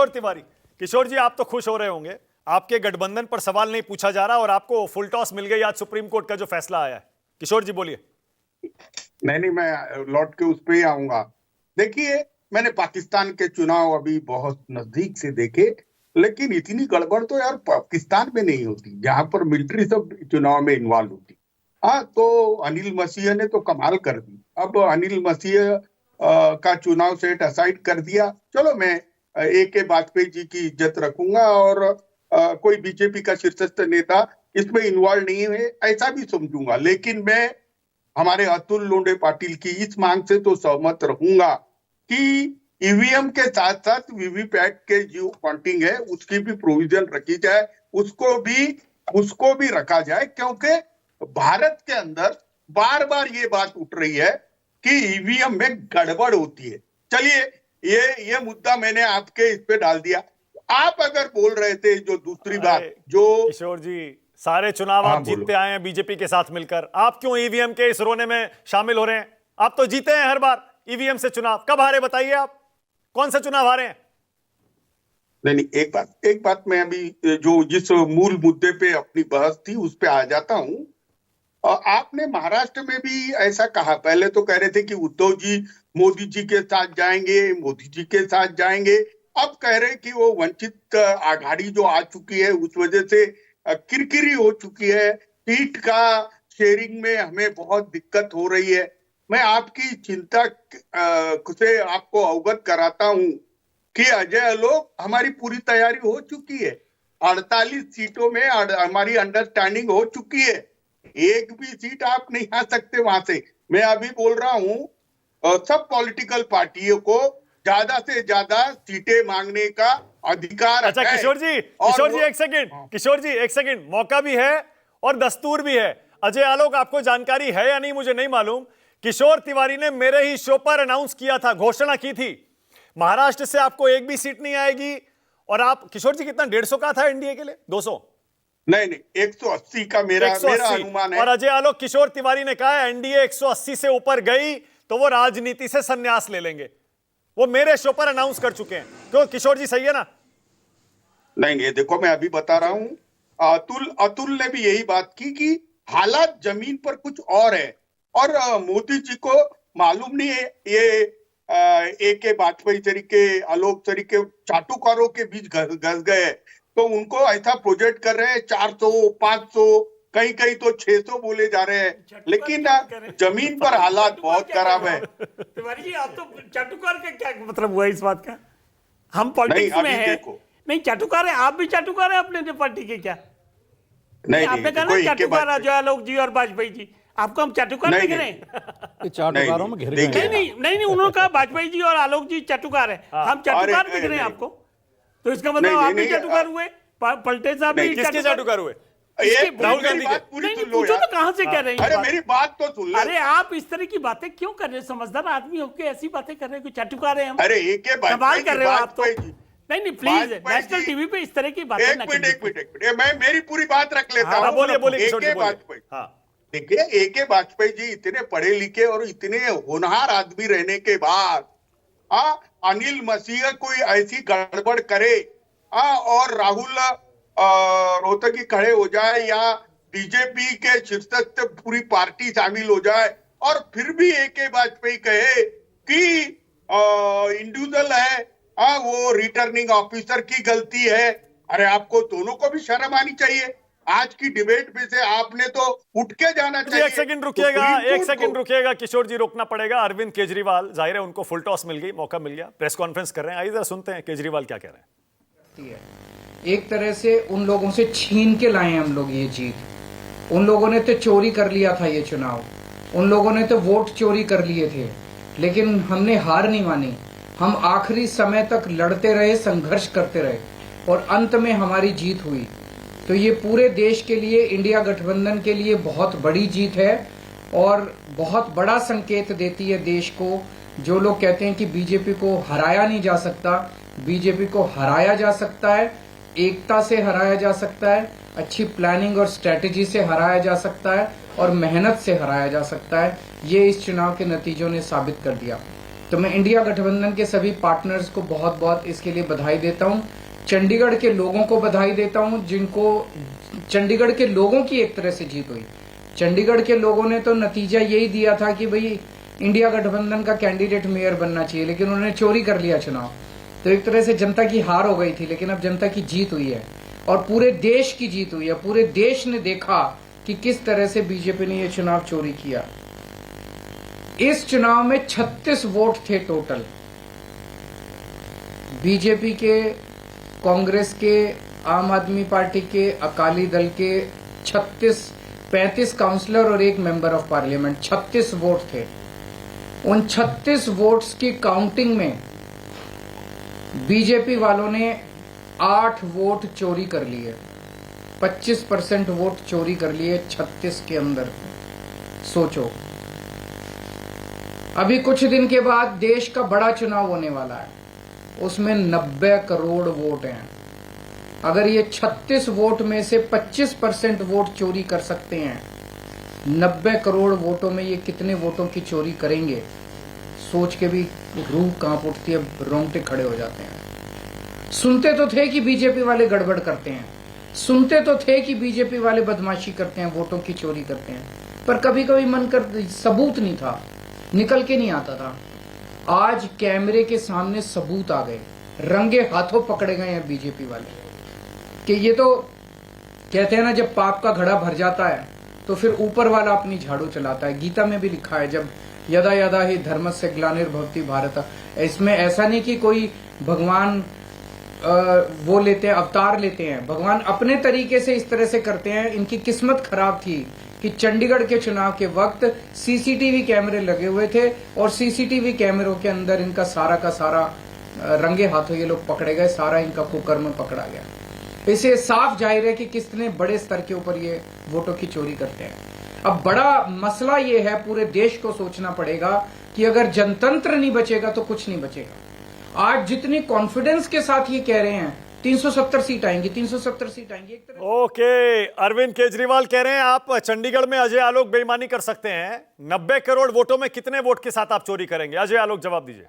किशोर तिवारी। किशोर जी, आप तो खुश हो रहे होंगे, आपके गठबंधन पर सवाल नहीं पूछा जा रहा और आपको फुल टॉस मिल गई आज सुप्रीम कोर्ट का जो फैसला आया है। किशोर जी बोलिए। नहीं, मैं लौट के उस पे ही आऊंगा। देखिए, मैंने पाकिस्तान के चुनाव अभी बहुत नजदीक से देखे, लेकिन इतनी गड़बड़ तो यार पाकिस्तान में नहीं होती, जहां पर मिलिट्री सब चुनाव में इन्वॉल्व होती। हाँ, तो अनिल मसीह ने तो कमाल कर दी। अब अनिल मसीह का चुनाव सेट असाइड कर दिया। चलो, मैं A.K. वाजपेयी जी की इज्जत रखूंगा और कोई बीजेपी का शीर्षस्थ नेता इसमें इन्वॉल्व नहीं है ऐसा भी समझूंगा। लेकिन मैं हमारे अतुल लोंढे पाटिल की इस मांग से तो सहमत रहूंगा कि ईवीएम के साथ साथ वीवीपैट के जो काउंटिंग है उसकी भी प्रोविजन रखी जाए, उसको भी रखा जाए, क्योंकि भारत के अंदर बार बार ये बात उठ रही है कि ईवीएम में गड़बड़ होती है। चलिए, ये मुद्दा मैंने आपके इस पे डाल दिया। आप अगर बोल रहे थे जो दूसरी बात जो किशोर जी, सारे चुनाव आप जीतते आए हैं बीजेपी के साथ मिलकर, आप क्यों ईवीएम के इस रोने में शामिल हो रहे हैं? आप तो जीते हैं हर बार ईवीएम से चुनाव। कब हारे बताइए, आप कौन सा चुनाव हारे हैं? नहीं, एक बात मैं अभी जो जिस मूल मुद्दे पे अपनी बहस थी उस पे आ जाता हूं। आपने महाराष्ट्र में भी ऐसा कहा, पहले तो कह रहे थे कि उद्धव जी मोदी जी के साथ जाएंगे, मोदी जी के साथ जाएंगे। अब कह रहे कि वो वंचित आघाड़ी जो आ चुकी है उस वजह से किरकिरी हो चुकी है, सीट का शेयरिंग में हमें बहुत दिक्कत हो रही है। मैं आपकी चिंता से आपको अवगत कराता हूं कि अजय आलोक, हमारी पूरी तैयारी हो चुकी है। 48 सीटों में हमारी अंडरस्टैंडिंग हो चुकी है। एक भी सीट आप नहीं आ सकते वहां से। मैं अभी बोल रहा हूं, सब पॉलिटिकल पार्टियों को ज्यादा से ज्यादा सीटें मांगने का अधिकार अच्छा है। किशोर जी एक सेकंड, किशोर जी एक सेकंड, मौका भी है और दस्तूर भी है। अजय आलोक, आपको जानकारी है या नहीं मुझे नहीं मालूम, किशोर तिवारी ने मेरे ही शो पर अनाउंस किया था, घोषणा की थी, महाराष्ट्र से आपको एक भी सीट नहीं आएगी। और आप किशोर जी कितना 150 का था एनडीए के लिए? 200? नहीं, 180 का मेरा अनुमान है। और अजय आलोक, किशोर तिवारी ने कहा एनडीए 180 से ऊपर गई तो वो राजनीति से संन्यास ले लेंगे। वो मेरे शो पर अनाउंस कर चुके हैं। तो किशोर जी सही है ना? नहीं, ये देखो, मैं अभी बता रहा हूं, अतुल ने भी यही बात की कि हालात जमीन पर कुछ और है और मोदी जी को मालूम नहीं है ये A.K. वाजपेयी तरीके, आलोक तरीके चाटुकारों के बीच घस गए, तो उनको ऐसा प्रोजेक्ट कर रहे हैं 400, 500, कहीं कहीं तो 600 बोले जा रहे हैं, लेकिन जमीन पर हालात बहुत खराब है। तिवारी जी, आप तो चाटुकार का क्या मतलब हुआ इस बात का? हम पॉलिटिक्स में हैं। नहीं, चाटुकार है, आप भी चाटुकार है अपने पार्टी के क्या? नहीं, आपने कहा ना चाटुकार अजय आलोक जी और वाजपेयी जी, आपको हम चाटुकार दिख रहे हैं? चाटुकारों में घिर गए। नहीं, उन्होंने कहा वाजपेयी जी और आलोक जी चाटुकार है, हम चाटुकार दिख रहे हैं आपको? तो इसका मतलब आप भी चाटुकार हुए, पलटे साहब भी चाटुकार हुए। राहुल गांधी पूछो तो कहां से कह रहे हैं? अरे मेरी बात तो सुन लो। अरे आप इस तरह की बातें क्यों कर रहे हैं? समझदार आदमी होकर ऐसी बातें कर रहे हैं, चाटुकार है हम? अरे सवाल कर रहे हो आप तो। नहीं, प्लीज नेशनल टीवी पे इस तरह की बातें एक मिनट, मैं मेरी पूरी बात रख लेता हूँ। बोलिए। देखिए, A.K. वाजपेयी जी इतने पढ़े लिखे और इतने होनहार आदमी रहने के बाद अनिल मसीह कोई ऐसी गड़बड़ करे और राहुल रोहतगी खड़े हो जाए या बीजेपी के शीर्षस्थ पूरी पार्टी शामिल हो जाए और फिर भी A.K. वाजपेयी कहे कि इंडिविजुअल है, वो रिटर्निंग ऑफिसर की गलती है। अरे, आपको दोनों को भी शर्म आनी चाहिए। आज की डिबेट में से आपने तो उठ के जाना चाहिए। एक सेकंड रुकिएगा किशोर जी, रोकना पड़ेगा। अरविंद केजरीवाल, जाहिर है उनको फुल टॉस मिल गई, मौका मिल गया, प्रेस कॉन्फ्रेंस कर रहे हैं। आइए जरा सुनते हैं केजरीवाल क्या कह रहे हैं। एक तरह से उन लोगों से छीन के लाए हम लोग ये जीत। उन लोगों ने तो चोरी कर लिया था ये चुनाव, उन लोगों ने तो वोट चोरी कर लिए थे, लेकिन हमने हार नहीं मानी। हम आखिरी समय तक लड़ते रहे, संघर्ष करते रहे और अंत में हमारी जीत हुई। तो ये पूरे देश के लिए, इंडिया गठबंधन के लिए बहुत बड़ी जीत है और बहुत बड़ा संकेत देती है देश को। जो लोग कहते हैं कि बीजेपी को हराया नहीं जा सकता, बीजेपी को हराया जा सकता है, एकता से हराया जा सकता है, अच्छी प्लानिंग और स्ट्रेटेजी से हराया जा सकता है और मेहनत से हराया जा सकता है। ये इस चुनाव के नतीजों ने साबित कर दिया। तो मैं इंडिया गठबंधन के सभी पार्टनर्स को बहुत बहुत इसके लिए बधाई देता हूं। चंडीगढ़ के लोगों को बधाई देता हूं, जिनको चंडीगढ़ के लोगों की एक तरह से जीत हुई। चंडीगढ़ के लोगों ने तो नतीजा यही दिया था कि भाई इंडिया गठबंधन का कैंडिडेट मेयर बनना चाहिए, लेकिन उन्होंने चोरी कर लिया चुनाव। तो एक तरह से जनता की हार हो गई थी, लेकिन अब जनता की जीत हुई है और पूरे देश की जीत हुई है। पूरे देश ने देखा कि किस तरह से बीजेपी ने यह चुनाव चोरी किया। इस चुनाव में 36 वोट थे टोटल। बीजेपी के, कांग्रेस के, आम आदमी पार्टी के, अकाली दल के 35 काउंसलर और एक मेंबर ऑफ पार्लियामेंट, 36 वोट थे। उन 36 वोट्स की काउंटिंग में बीजेपी वालों ने 8 वोट चोरी कर लिए। 25% वोट चोरी कर लिए 36 के अंदर। सोचो, अभी कुछ दिन के बाद देश का बड़ा चुनाव होने वाला है, उसमें 90 करोड़ वोट हैं। अगर ये 36 वोट में से 25% वोट चोरी कर सकते हैं, 90 करोड़ वोटों में ये कितने वोटों की चोरी करेंगे, सोच के भी रूह कांप उठती है, रोंगटे खड़े हो जाते हैं। सुनते तो थे कि बीजेपी वाले गड़बड़ करते हैं, सुनते तो थे कि बीजेपी वाले बदमाशी करते हैं, वोटों की चोरी करते हैं, पर कभी कभी मन कर सबूत नहीं था, निकल के नहीं आता था। आज कैमरे के सामने सबूत आ गए, रंगे हाथों पकड़े गए हैं बीजेपी वाले कि ये तो कहते हैं ना, जब पाप का घड़ा भर जाता है तो फिर ऊपर वाला अपनी झाड़ू चलाता है। गीता में भी लिखा है, जब यदा यदा ही धर्मस्य ग्लानिर्भवति भारत। इसमें ऐसा नहीं कि कोई भगवान वो लेते हैं, अवतार लेते हैं। भगवान अपने तरीके से इस तरह से करते हैं। इनकी किस्मत खराब थी कि चंडीगढ़ के चुनाव के वक्त सीसीटीवी कैमरे लगे हुए थे और सीसीटीवी कैमरों के अंदर इनका सारा का सारा रंगे हाथों ये लोग पकड़े गए, सारा इनका कुकर्म पकड़ा गया। इसे साफ जाहिर है कि कितने बड़े स्तर के ऊपर ये वोटों की चोरी करते हैं। अब बड़ा मसला ये है, पूरे देश को सोचना पड़ेगा कि अगर जनतंत्र नहीं बचेगा तो कुछ नहीं बचेगा। आज जितनी कॉन्फिडेंस के साथ ये कह रहे हैं 370 सीट आएंगी, 370 सीट आएंगी, एक तरह। ओके, अरविंद केजरीवाल कह रहे हैं आप चंडीगढ़ में अजय आलोक बेईमानी कर सकते हैं। 90 करोड़ वोटों में कितने वोट के साथ आप चोरी करेंगे? अजय आलोक जवाब दीजिए।